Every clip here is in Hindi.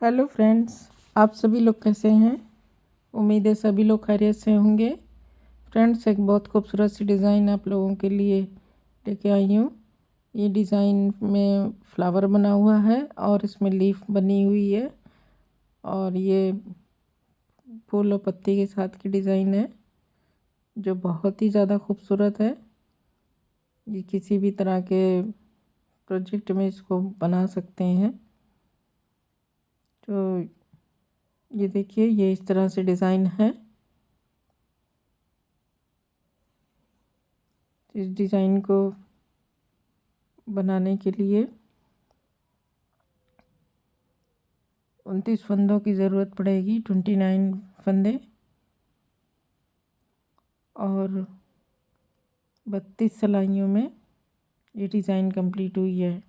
हेलो फ्रेंड्स, आप सभी लोग कैसे हैं। उम्मीद है सभी लोग खैरियत से होंगे। फ्रेंड्स, एक बहुत खूबसूरत सी डिज़ाइन आप लोगों के लिए लेके आई हूँ। ये डिज़ाइन में फ्लावर बना हुआ है और इसमें लीफ बनी हुई है और ये फूल और पत्ती के साथ की डिज़ाइन है जो बहुत ही ज़्यादा खूबसूरत है। ये किसी भी तरह के प्रोजेक्ट में इसको बना सकते हैं। तो ये देखिए, ये इस तरह से डिज़ाइन है। इस डिज़ाइन को बनाने के लिए 29 फंदों की ज़रूरत पड़ेगी, 29 फंदे, और 32 सिलाइयों में ये डिज़ाइन कंप्लीट हुई है।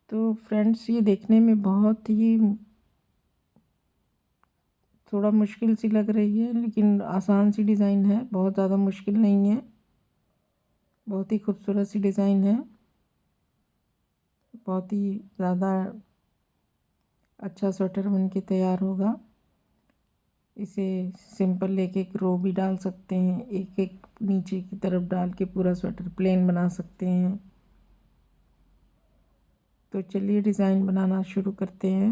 तो फ्रेंड्स, ये देखने में बहुत ही थोड़ा मुश्किल सी लग रही है, लेकिन आसान सी डिज़ाइन है, बहुत ज़्यादा मुश्किल नहीं है। बहुत ही खूबसूरत सी डिज़ाइन है, बहुत ही ज़्यादा अच्छा स्वेटर बन के तैयार होगा। इसे सिंपल एक एक रो भी डाल सकते हैं, एक एक नीचे की तरफ डाल के पूरा स्वेटर प्लेन बना सकते हैं। तो चलिए डिज़ाइन बनाना शुरू करते हैं।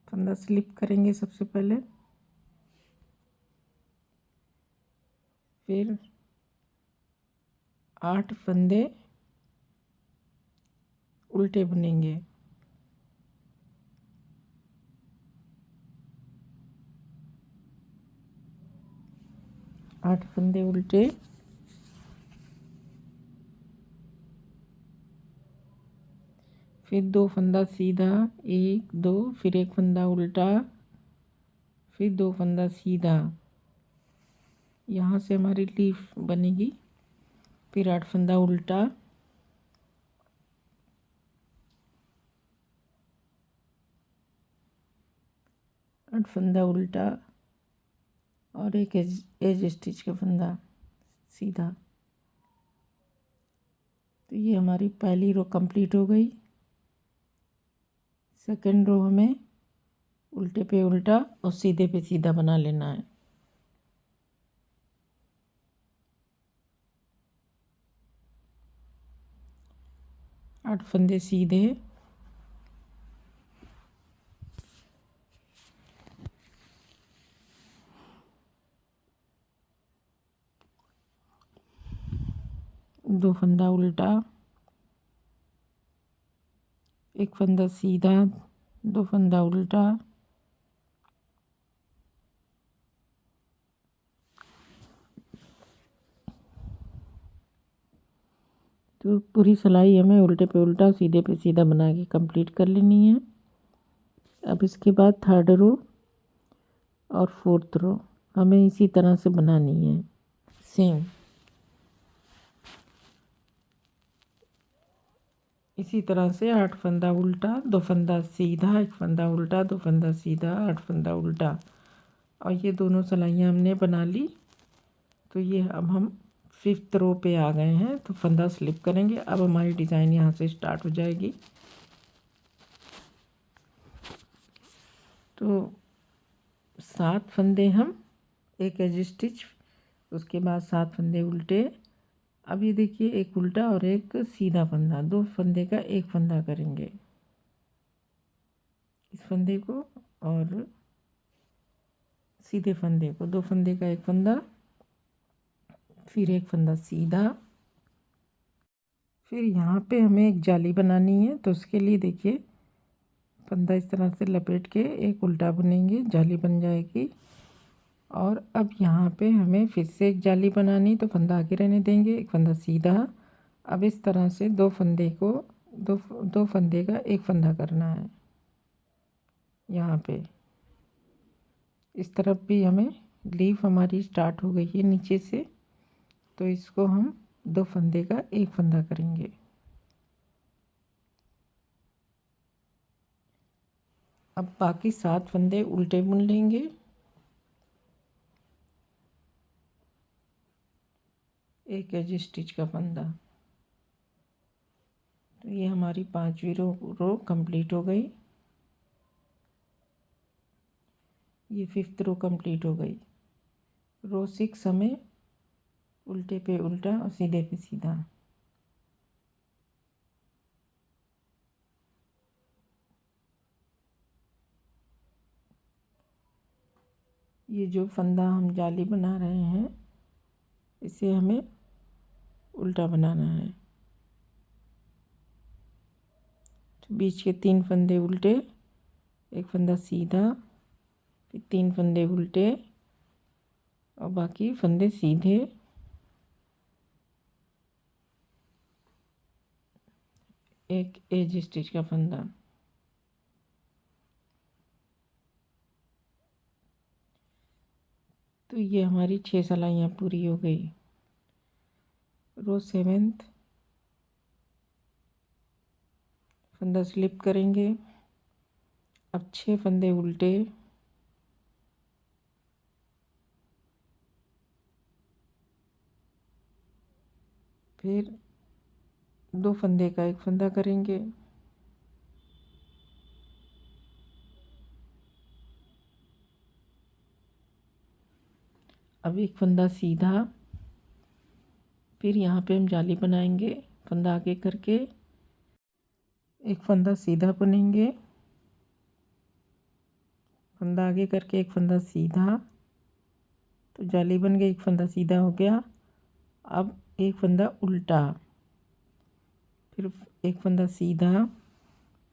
फंदा स्लिप करेंगे सबसे पहले, फिर 8 फंदे उल्टे बुनेंगे। 8 फंदे उल्टे, फिर 2 फंदा सीधा, 1 2, फिर 1 फंदा उल्टा, फिर 2 फंदा सीधा। यहाँ से हमारी लीफ बनेगी। फिर 8 फंदा उल्टा, आठ फंदा उल्टा और एक एज स्टिच का फंदा सीधा। तो ये हमारी पहली रो कंप्लीट हो गई। सेकंड रो हमें उल्टे पे उल्टा और सीधे पे सीधा बना लेना है। आठ फंदे सीधे, दो फंदा उल्टा, एक फंदा सीधा, दो फंदा उल्टा, तो पूरी सिलाई हमें उल्टे पे उल्टा सीधे पे सीधा बना के कंप्लीट कर लेनी है। अब इसके बाद थर्ड रो और फोर्थ रो हमें इसी तरह से बनानी है, सेम इसी तरह से। 8 फंदा उल्टा, 2 फंदा सीधा, एक फंदा उल्टा, 2 फंदा सीधा, 8 फंदा उल्टा, और ये दोनों सिलाइयाँ हमने बना ली। तो ये अब हम 5th रो पे आ गए हैं। तो फंदा स्लिप करेंगे। अब हमारी डिज़ाइन यहाँ से स्टार्ट हो जाएगी। तो 7 फंदे हम, एक एज स्टिच, उसके बाद 7 फंदे उल्टे। अब ये देखिए, एक उल्टा और एक सीधा फंदा, 2 फंदे का एक फंदा करेंगे, इस फंदे को और सीधे फंदे को, 2 फंदे का एक फंदा, फिर एक फंदा सीधा। फिर यहाँ पे हमें एक जाली बनानी है। तो उसके लिए देखिए, फंदा इस तरह से लपेट के एक उल्टा बुनेंगे, जाली बन जाएगी। और अब यहाँ पे हमें फिर से एक जाली बनानी, तो फंदा आगे रहने देंगे, एक फंदा सीधा। अब इस तरह से दो फंदे को, दो फंदे का एक फंदा करना है यहाँ पे। इस तरफ भी हमें लीफ हमारी स्टार्ट हो गई है नीचे से, तो इसको हम 2 फंदे का एक फंदा करेंगे। अब बाकी 7 फंदे उल्टे बुन लेंगे। एक एज स्टिच का फंदा। तो ये हमारी 5वीं रो कंप्लीट हो गई। ये 5th रो कंप्लीट हो गई। रो 6 हमें उल्टे पे उल्टा और सीधे पे सीधा। ये जो फंदा हम जाली बना रहे हैं इसे हमें उल्टा बनाना है। तो बीच के 3 फंदे उल्टे, एक फंदा सीधा, फिर 3 फंदे उल्टे और बाकी फंदे सीधे। एक एज स्टिच का फंदा। तो ये हमारी 6 सिलाइयाँ पूरी हो गई। रो 7th फंदा स्लिप करेंगे। अब 6 फंदे उल्टे, फिर 2 फंदे का एक फंदा करेंगे। अब एक फंदा सीधा, फिर यहाँ पे हम जाली बनाएंगे। फंदा आगे करके एक फंदा सीधा बुनेंगे, फंदा आगे करके एक फंदा सीधा, तो जाली बन गई। एक फंदा सीधा हो गया। अब एक फंदा उल्टा, फिर एक फंदा सीधा,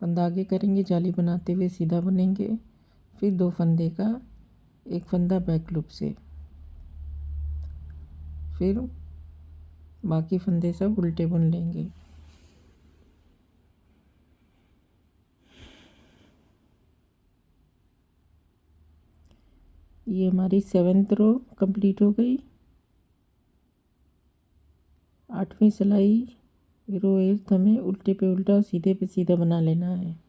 फंदा आगे करेंगे, जाली बनाते हुए सीधा बुनेंगे, फिर 2 फंदे का एक फंदा बैक लूप से, फिर बाकी फंदे सब उल्टे बुन लेंगे। ये हमारी 7th रो कंप्लीट हो गई। 8वीं सिलाई रो 8th हमें उल्टे पे उल्टा और सीधे पे सीधा बना लेना है।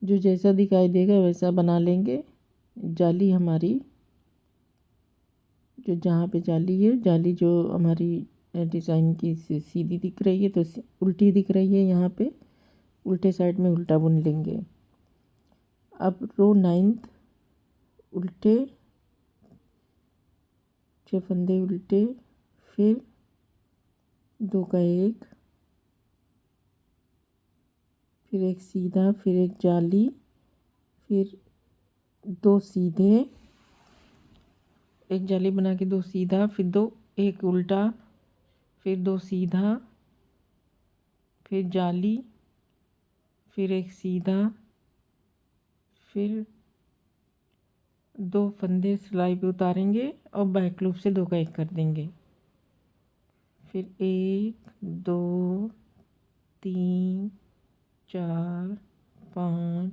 जो जैसा दिखाई देगा वैसा बना लेंगे। जाली हमारी जो जहाँ पे जाली है, जाली जो हमारी डिज़ाइन की सीधी दिख रही है तो उल्टी दिख रही है, यहाँ पे उल्टे साइड में उल्टा बुन लेंगे। अब रो 9th उल्टे, 6 फंदे उल्टे, फिर 2 का एक, फिर एक सीधा, फिर एक जाली, फिर 2 सीधे, एक जाली बना के 2 सीधा, फिर 2 एक उल्टा, फिर 2 सीधा, फिर जाली, फिर एक सीधा, फिर 2 फंदे सिलाई पे उतारेंगे और बैक लूप से 2 का एक कर देंगे। फिर 1 2 3 4 5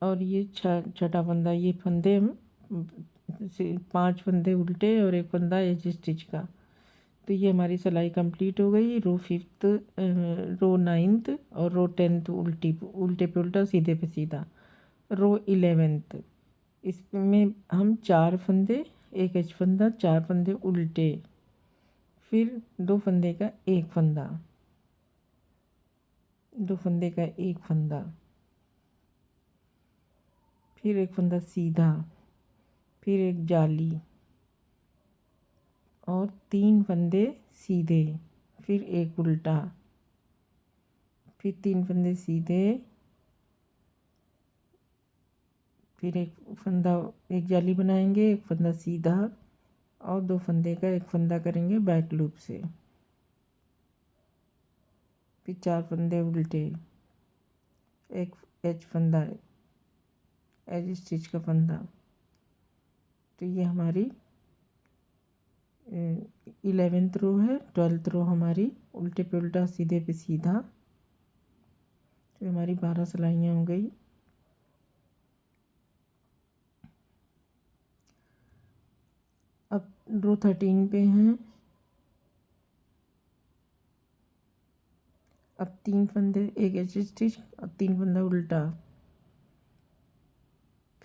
और ये छठा फंदा। ये फंदे हम 5 फंदे उल्टे और एक फंदा एज स्टिच का। तो ये हमारी सिलाई कंप्लीट हो गई। रो 5th, रो 9th और रो 10th उल्टे पे उल्टा सीधे पे सीधा। रो 11th इसमें हम 4 फंदे, एक एज फंदा, 4 फंदे उल्टे, फिर 2 फंदे का एक फंदा, 2 फंदे का एक फंदा, फिर एक फंदा सीधा, फिर एक जाली और 3 फंदे सीधे, फिर एक उल्टा, फिर 3 फंदे सीधे, फिर एक फंदा, एक जाली बनाएंगे, एक फंदा सीधा और 2 फंदे का एक फंदा करेंगे बैक लूप से, फिर 4 फंदे उल्टे, एक एज फंदा, एज स्टिच का फंदा। तो ये हमारी 11th रो है। 12th रो हमारी उल्टे पे उल्टा सीधे पे सीधा। तो हमारी 12 सिलाइयाँ हो गई। अब रो 13 पे हैं। अब 3 फंदे, एक एज स्टिच और 3 फंदा उल्टा,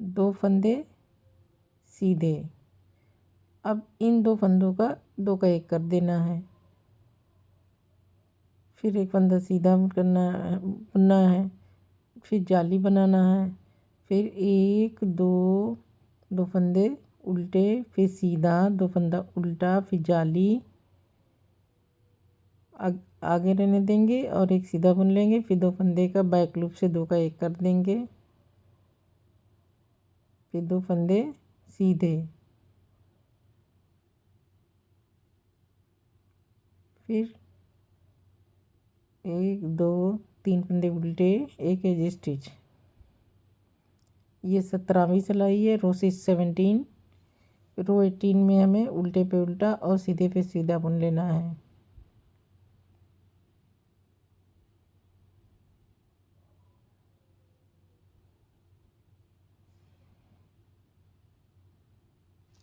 2 फंदे सीधे। अब इन 2 फंदों का 2 का 1 कर देना है। फिर एक फंदा सीधा बुनना है, फिर जाली बनाना है, फिर 1 2 2 फंदे उल्टे, फिर सीधा 2 फंदा उल्टा, फिर जाली आगे रहने देंगे और एक सीधा बुन लेंगे, फिर 2 फंदे का बैक लूप से 2 का 1 कर देंगे, फिर 2 फंदे सीधे, फिर 1 2 3 फंदे उल्टे, एक एज स्टिच। ये 17वीं सिलाई है, रो 17। रो 18 में हमें उल्टे पे उल्टा और सीधे पे सीधा बुन लेना है।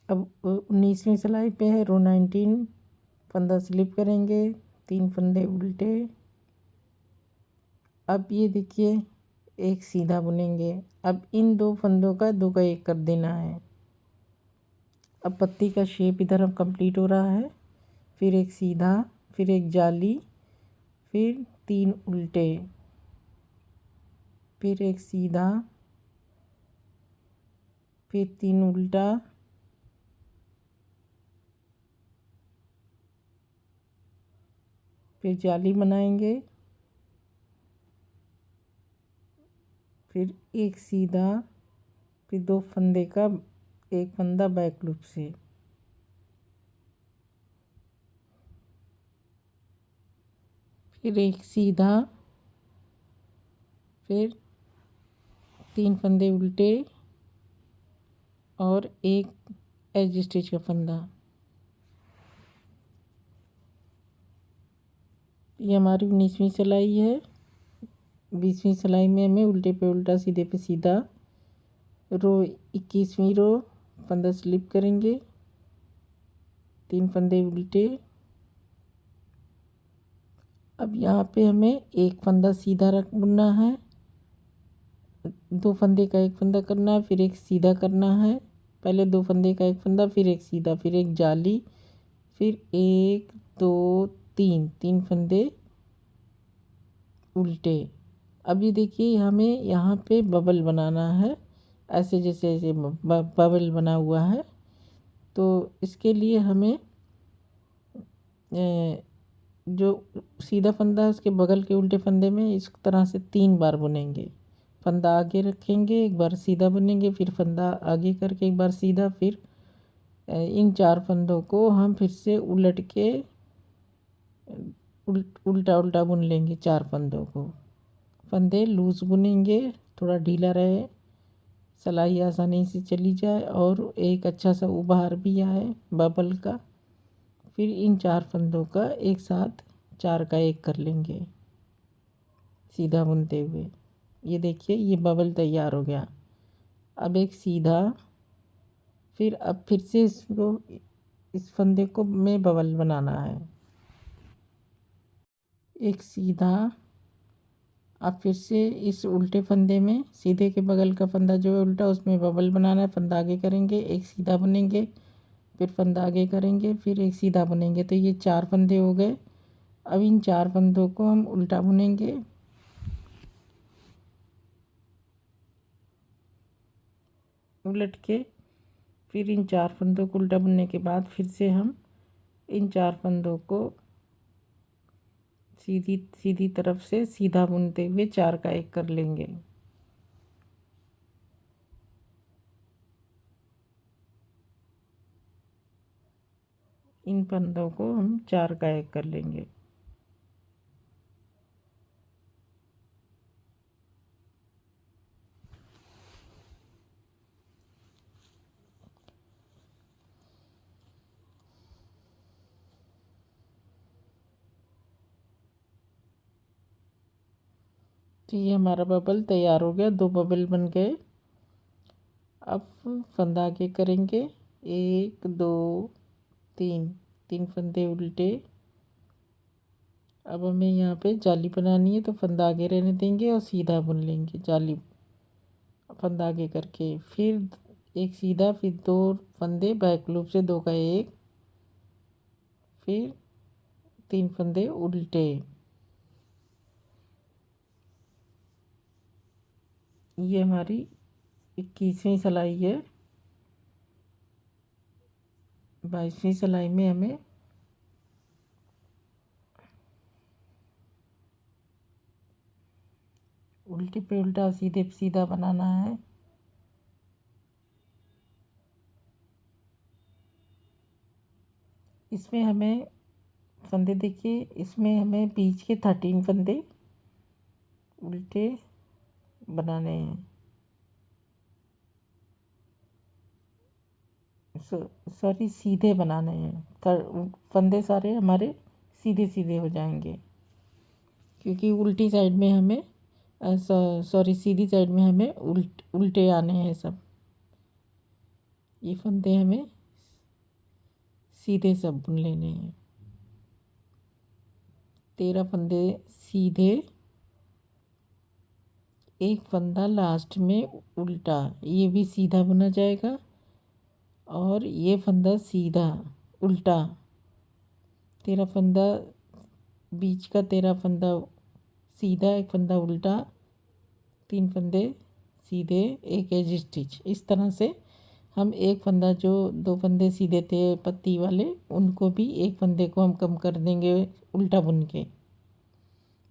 अब 19वीं सिलाई पे है, रो 19। फंदा स्लिप करेंगे, 3 फंदे उल्टे। अब ये देखिए एक सीधा बुनेंगे। अब इन 2 फंदों का 2 का 1 कर देना है। अब पत्ती का शेप इधर अब कंप्लीट हो रहा है। फिर एक सीधा, फिर एक जाली, फिर 3 उल्टे, फिर एक सीधा, फिर 3 उल्टा, फिर जाली बनाएंगे, फिर एक सीधा, फिर 2 फंदे का 1 फंदा बैक लूप से, फिर एक सीधा, फिर 3 फंदे उल्टे और एक एज स्टिच का फंदा। ये हमारी 19वीं सिलाई है। 20वीं सिलाई में हमें उल्टे पे उल्टा सीधे पे सीधा। रो 21वीं रो, फंदा स्लिप करेंगे, 3 फंदे उल्टे। अब यहाँ पे हमें एक फंदा सीधा रख बुनना है, 2 फंदे का 1 फंदा करना है, फिर एक सीधा करना है। पहले 2 फंदे का 1 फंदा, फिर एक सीधा, फिर एक जाली, फिर 1 2 3 फंदे उल्टे। अब ये देखिए हमें यहाँ पे बबल बनाना है, ऐसे जैसे ऐसे बबल बना हुआ है। तो इसके लिए हमें जो सीधा फंदा है उसके बगल के उल्टे फंदे में इस तरह से 3 बार बुनेंगे। फंदा आगे रखेंगे, एक बार सीधा बुनेंगे, फिर फंदा आगे करके एक बार सीधा, फिर इन 4 फंदों को हम फिर से उलट के उल्टा उल्टा बुन लेंगे। 4 फंदों को फंदे लूज़ बुनेंगे, थोड़ा ढीला रहे, सिलाई आसानी से चली जाए और एक अच्छा सा उभार भी आए बबल का। फिर इन 4 फंदों का एक साथ 4 का 1 कर लेंगे सीधा बुनते हुए। ये देखिए ये बबल तैयार हो गया। अब एक सीधा, फिर अब फिर से इसको इस फंदे को में बबल बनाना है। एक सीधा, अब फिर से इस उल्टे फंदे में सीधे के बगल का फंदा जो है उल्टा, उसमें बबल बनाना है। फंदा आगे करेंगे, एक सीधा बुनेंगे, फिर फंदा आगे करेंगे, फिर एक सीधा बुनेंगे। तो ये 4 फंदे हो गए। अब इन 4 फंदों को हम उल्टा बुनेंगे, उलट के। फिर इन 4 फंदों को उल्टा बुनने के बाद फिर से हम इन 4 फंदों को सीधी सीधी तरफ से सीधा बुनते हुए 4 का 1 कर लेंगे। इन फंदों को हम 4 का 1 कर लेंगे। तो ये हमारा बबल तैयार हो गया, 2 बबल बन गए। अब फंदा आगे करेंगे, 1 2 3 फंदे उल्टे। अब हमें यहाँ पे जाली बनानी है, तो फंदा आगे रहने देंगे और सीधा बुन लेंगे जाली, फंदा आगे करके, फिर एक सीधा, फिर 2 फंदे बैक लूप से 2 का 1, फिर 3 फंदे उल्टे। ये हमारी 21वीं सिलाई है। 22वीं सिलाई में हमें उल्टे पे उल्टा, सीधे पे सीधा बनाना है। इसमें हमें फंदे देखिए, इसमें हमें बीच के 13 फंदे उल्टे बनाने हैं। सॉरी, सीधे बनाने हैं। फंदे सारे हमारे सीधे सीधे हो जाएंगे, क्योंकि उल्टी साइड में हमें सॉरी सीधी साइड में हमें उल्टे आने हैं सब। ये फंदे हमें सीधे सब बुन लेने हैं। 13 फंदे सीधे, एक फंदा लास्ट में उल्टा, ये भी सीधा बुना जाएगा। और ये फंदा सीधा उल्टा, 13 फंदा बीच का, 13 फंदा सीधा, एक फंदा उल्टा, 3 फंदे सीधे, एक एज स्टिच। इस तरह से हम एक फंदा, जो 2 फंदे सीधे थे पत्ती वाले, उनको भी एक फंदे को हम कम कर देंगे उल्टा बुन के।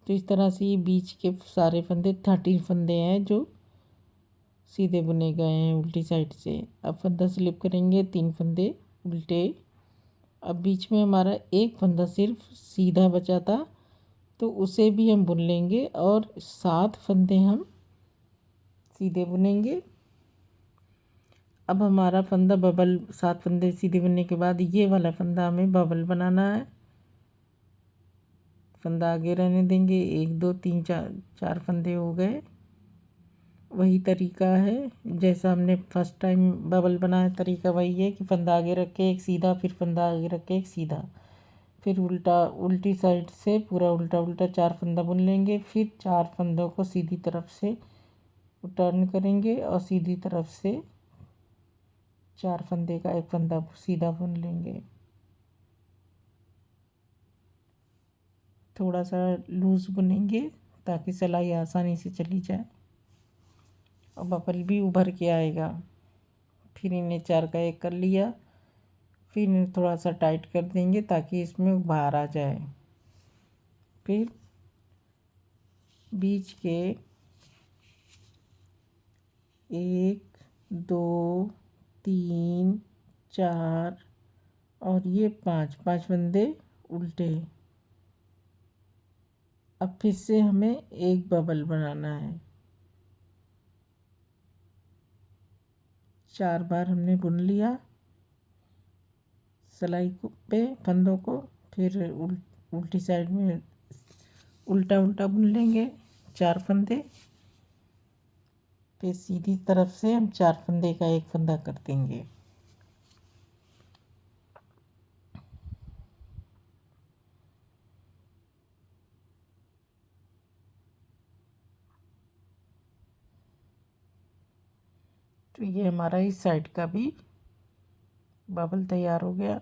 तो इस तरह से ये बीच के सारे फंदे 13 फंदे हैं जो सीधे बुने गए हैं उल्टी साइड से। अब फंदा स्लिप करेंगे, 3 फंदे उल्टे। अब बीच में हमारा एक फंदा सिर्फ सीधा बचा था, तो उसे भी हम बुन लेंगे और 7 फंदे हम सीधे बुनेंगे। अब हमारा फंदा बबल, 7 फंदे सीधे बुनने के बाद ये वाला फंदा हमें बबल बनाना है। फंदा आगे रहने देंगे, 1 2 3 4 फंदे हो गए। वही तरीका है जैसा हमने फर्स्ट टाइम बबल बनाया, तरीका वही है कि फंदा आगे रख के एक सीधा, फिर फंदा आगे रख के एक सीधा, फिर उल्टा, उल्टी साइड से पूरा उल्टा उल्टा 4 फंदा बुन लेंगे। फिर 4 फंदों को सीधी तरफ से टर्न करेंगे और सीधी तरफ से 4 फंदे का एक फंदा सीधा बुन लेंगे। थोड़ा सा लूज बुनेंगे ताकि सिलाई आसानी से चली जाए और बबल भी उभर के आएगा। फिर इन्हें 4 का 1 कर लिया, फिर इन्हें थोड़ा सा टाइट कर देंगे ताकि इसमें उभार आ जाए। फिर बीच के 1 2 3 4 और ये 5 फंदे उल्टे। अब फिर से हमें एक बबल बनाना है। 4 बार हमने बुन लिया सिलाई को पे फंदों को, फिर उल्टी साइड में उल्टा उल्टा बुन लेंगे 4 फंदे। फिर सीधी तरफ से हम 4 फंदे का एक फंदा कर देंगे। तो ये हमारा इस साइड का भी बबल तैयार हो गया।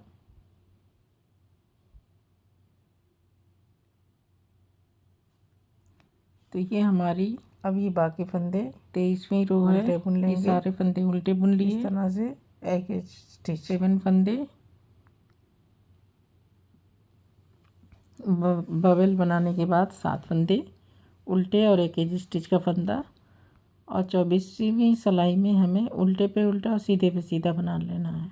तो ये हमारी, अब ये बाकी फंदे 23वीं रो है, उल्टे बुन लेंगे। ये सारे फंदे उल्टे बुन लिए इस तरह से, एक स्टिच। 7 फंदे बबल बनाने के बाद 7 फंदे उल्टे और एक एज स्टिच का फंदा। और 24वीं सिलाई में हमें उल्टे पे उल्टा और सीधे पे सीधा बना लेना है।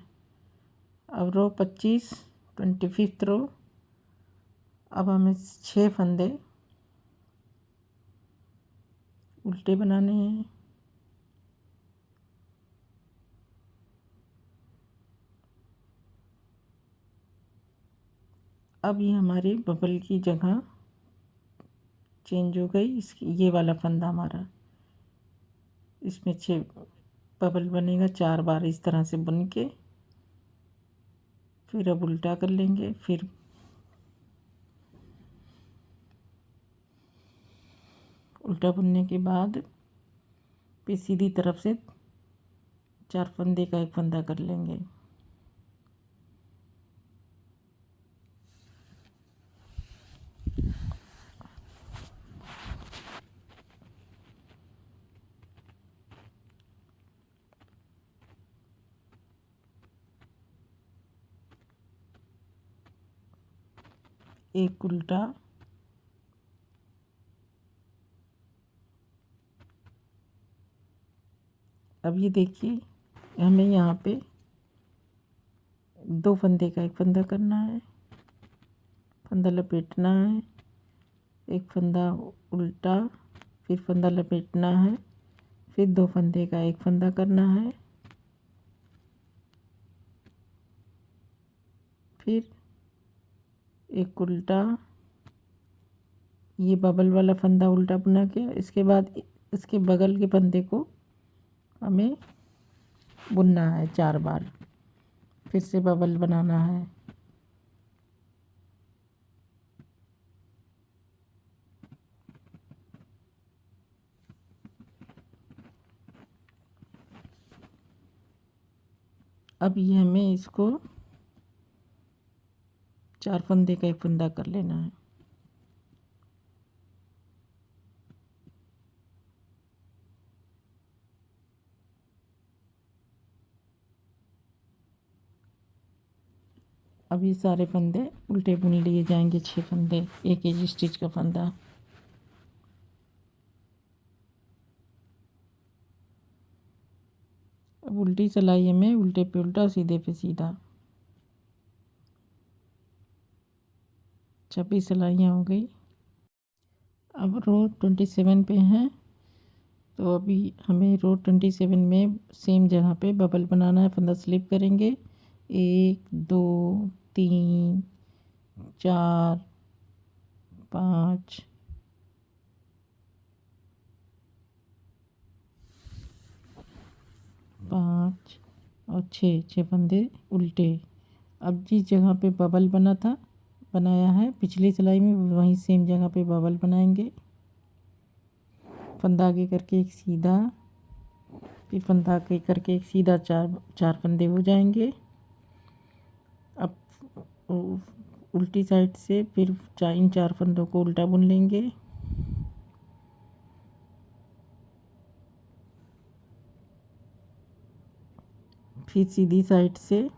अब रो 25, 25th रो। अब हमें 6 फंदे उल्टे बनाने हैं। अब ये हमारी बबल की जगह चेंज हो गई। इसकी ये वाला फंदा हमारा, इसमें 6 बबल बनेगा 4 बार इस तरह से बुन के। फिर अब उल्टा कर लेंगे, फिर उल्टा बुनने के बाद फिर सीधी तरफ से 4 फंदे का एक फंदा कर लेंगे। एक उल्टा, अब ये देखिए हमें यहाँ पे 2 फंदे का एक फंदा करना है, फंदा लपेटना है, एक फंदा उल्टा, फिर फंदा लपेटना है, फिर 2 फंदे का एक फंदा करना है, फिर एक उल्टा, ये बबल वाला फंदा उल्टा बुना के इसके बाद इसके बगल के फंदे को हमें बुनना है 4 बार, फिर से बबल बनाना है। अब ये हमें इसको 4 फंदे का एक फंदा कर लेना है। अब ये सारे फंदे उल्टे बुन लिए जाएंगे, 6 फंदे, एक स्टिच का फंदा। अब उल्टी सिलाई में उल्टे पे उल्टा, सीधे पे सीधा 26 सिलाइयाँ हो गई। अब रो 27 पे हैं, तो अभी हमें रो 27 में सेम जगह पे बबल बनाना है। फंदा स्लिप करेंगे, 1 2 3 4 5 5 और 6 फंदे उल्टे। अब जिस जगह पे बबल बनाया है पिछली सिलाई में, वहीं सेम जगह पे बबल बनाएंगे। फंदा आगे करके एक सीधा, फिर फंदा आगे करके एक सीधा, 4 फंदे हो जाएंगे। अब उल्टी साइड से फिर इन 4 फंदों को उल्टा बुन लेंगे। फिर सीधी साइड से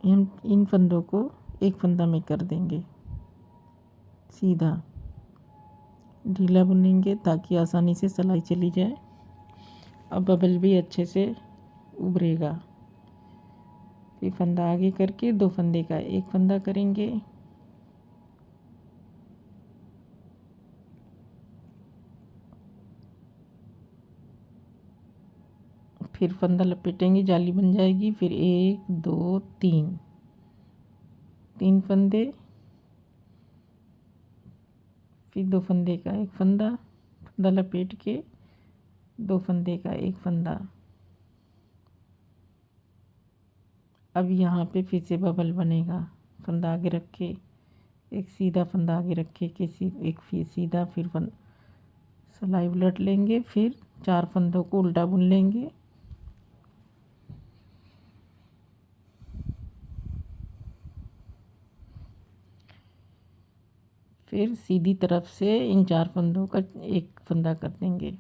हम इन फंदों को एक फंदा में कर देंगे, सीधा ढीला बुनेंगे ताकि आसानी से सिलाई चली जाए। अब बबल भी अच्छे से उभरेगा। फिर फंदा आगे करके 2 फंदे का एक फंदा करेंगे। फिर फंदा लपेटेंगे, जाली बन जाएगी। फिर 1 2 3 फंदे, फिर 2 फंदे का एक फंदा, फंदा लपेट के 2 फंदे का एक फंदा। अब यहाँ पे फिर से बबल बनेगा। फंदा आगे रख के एक सीधा, फंदा आगे रख के एक फिर सीधा, फिर सिलाई उलट लेंगे। फिर 4 फंदों को उल्टा बुन लेंगे। फिर सीधी तरफ से इन 4 फंदों का एक फंदा कर देंगे।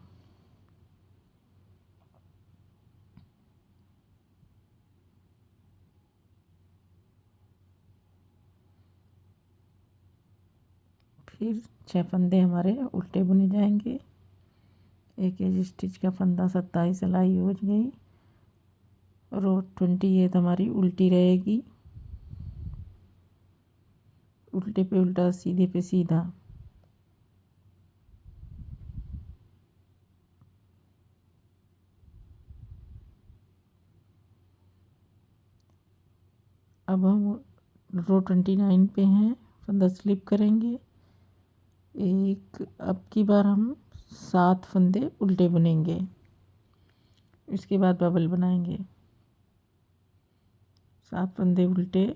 फिर 6 फंदे हमारे उल्टे बुने जाएंगे। एक स्टिच का फंदा, 27 सिलाई हो गई। रो 28 हमारी उल्टी रहेगी, उल्टे पे उल्टा, सीधे पे सीधा। अब हम रो 29 पे हैं, फंदा स्लिप करेंगे। अब की बार हम 7 फंदे उल्टे बुनेंगे, इसके बाद बबल बनाएंगे। 7 फंदे उल्टे।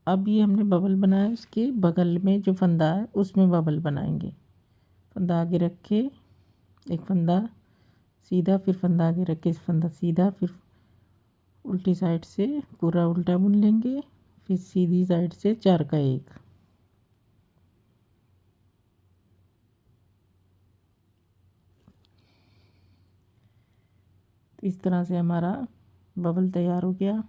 अब ये हमने बबल बनाया, उसके बगल में जो फंदा है उसमें बबल बनाएंगे। फंदा आगे रख के एक फंदा सीधा, फिर फंदा आगे रख के फंदा सीधा, फिर उल्टी साइड से पूरा उल्टा बुन लेंगे, फिर सीधी साइड से 4 का 1। तो इस तरह से हमारा बबल तैयार हो गया।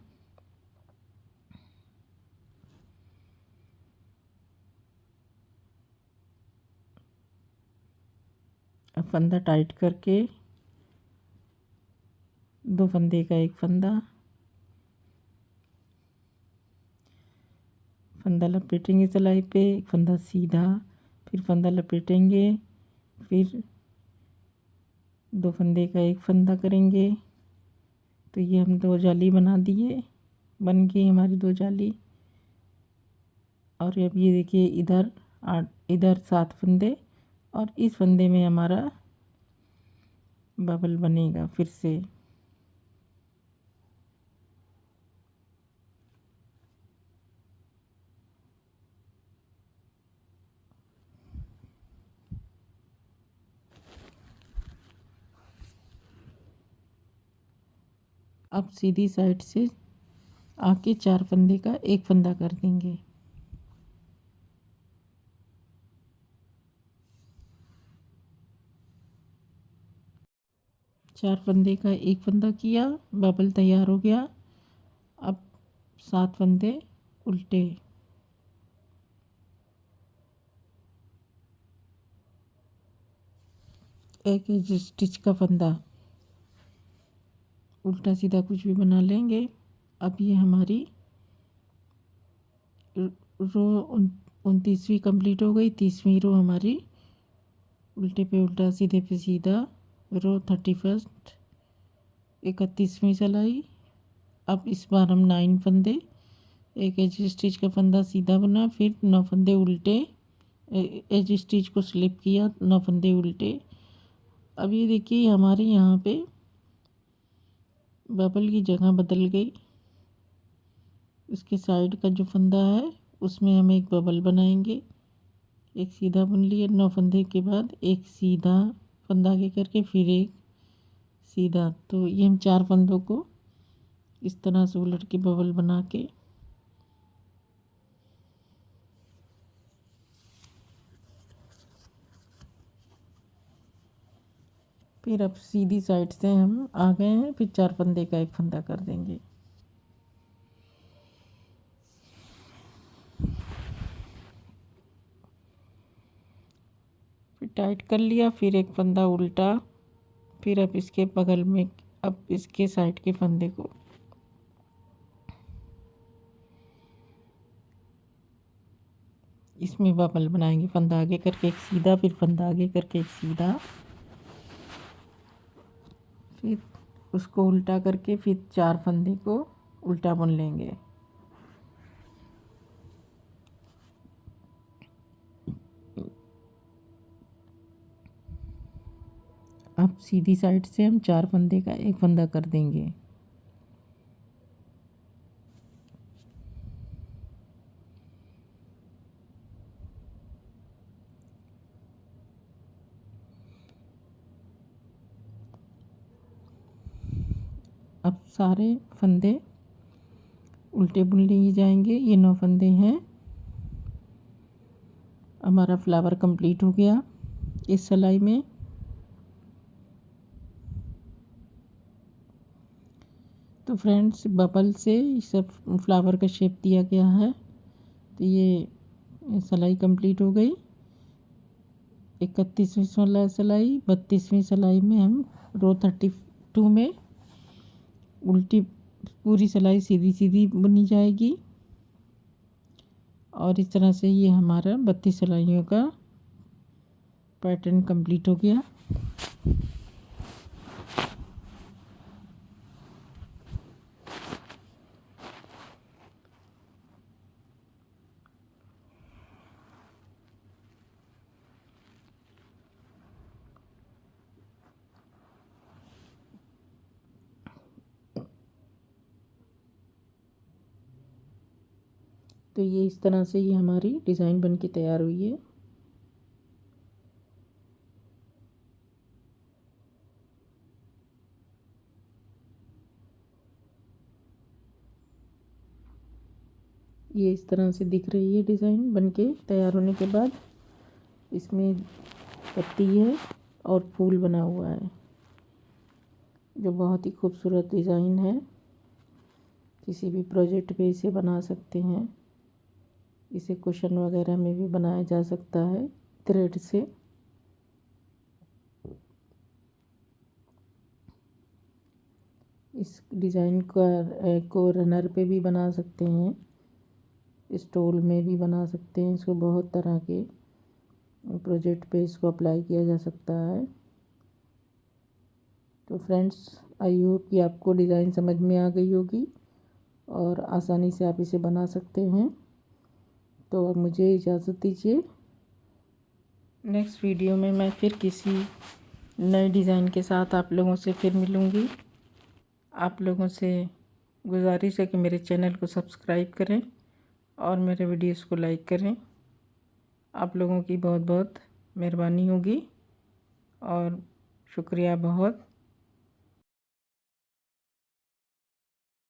अब फंदा टाइट करके 2 फंदे का 1 फंदा, फंदा लपेटेंगे सिलाई पे, एक फंदा सीधा, फिर फंदा लपेटेंगे, फिर 2 फंदे का 1 फंदा करेंगे। तो ये हम 2 जाली बना दिए, बन गई हमारी 2 जाली। और अब ये देखिए इधर 8, इधर 7 फंदे, और इस फंदे में हमारा बबल बनेगा फिर से। अब सीधी साइड से आके 4 फंदे का 1 फंदा कर देंगे। चार फंदे का 1 फंदा किया, बबल तैयार हो गया। अब 7 फंदे उल्टे, एक स्टिच का फंदा, उल्टा सीधा कुछ भी बना लेंगे। अब ये हमारी रो 29वीं कंप्लीट हो गई। 30वीं रो हमारी उल्टे पे उल्टा सीधे पे सीधा, रो 31st 31वीं सिलाई। अब इस बार हम 9 फंदे, एक एज स्टिच का फंदा सीधा बना, फिर 9 फंदे उल्टे, एज स्टिच को स्लिप किया, 9 फंदे उल्टे। अब ये देखिए हमारे यहाँ पे बबल की जगह बदल गई। उसके साइड का जो फंदा है उसमें हम एक बबल बनाएंगे। एक सीधा बुन लिया, 9 फंदे के बाद एक सीधा फंदा आगे करके फिर एक सीधा। तो ये हम 4 फंदों को इस तरह से उलट के बबल बना के फिर अब सीधी साइड से हम आ गए हैं, फिर 4 फंदे का 1 फंदा कर देंगे। फिर टाइट कर लिया, फिर एक फंदा उल्टा, फिर अब इसके बगल में, अब इसके साइड के फंदे को इसमें बबल बनाएंगे। फंदा आगे करके एक सीधा, फिर फंदा आगे करके एक सीधा, फिर उसको उल्टा करके फिर 4 फंदे को उल्टा बुन लेंगे। अब सीधी साइड से हम 4 फंदे का 1 फंदा कर देंगे। अब सारे फंदे उल्टे बुन लिए जाएंगे। ये 9 फंदे हैं। हमारा फ्लावर कंप्लीट हो गया इस सिलाई में। तो फ्रेंड्स बबल से सब फ्लावर का शेप दिया गया है। तो ये सिलाई कंप्लीट हो गई। 31वीं सिलाई, 32वीं सिलाई में हम रो 32 में उल्टी पूरी सिलाई सीधी सीधी बुनी जाएगी। और इस तरह से ये हमारा 32 सिलाइयों का पैटर्न कंप्लीट हो गया। तो ये इस तरह से ये हमारी डिज़ाइन बन के तैयार हुई है। ये इस तरह से दिख रही है डिज़ाइन बनके तैयार होने के बाद। इसमें पत्ती है और फूल बना हुआ है जो बहुत ही खूबसूरत डिज़ाइन है। किसी भी प्रोजेक्ट पे इसे बना सकते हैं। इसे कुशन वगैरह में भी बनाया जा सकता है थ्रेड से। इस डिज़ाइन को रनर पे भी बना सकते हैं, स्टोल में भी बना सकते हैं। इसको बहुत तरह के प्रोजेक्ट पे इसको अप्लाई किया जा सकता है। तो फ्रेंड्स, आई होप कि आपको डिज़ाइन समझ में आ गई होगी और आसानी से आप इसे बना सकते हैं। तो अब मुझे इजाज़त दीजिए। नेक्स्ट वीडियो में मैं फिर किसी नए डिज़ाइन के साथ आप लोगों से फिर मिलूँगी। आप लोगों से गुजारिश है कि मेरे चैनल को सब्सक्राइब करें और मेरे वीडियोस को लाइक करें। आप लोगों की बहुत बहुत मेहरबानी होगी और शुक्रिया बहुत।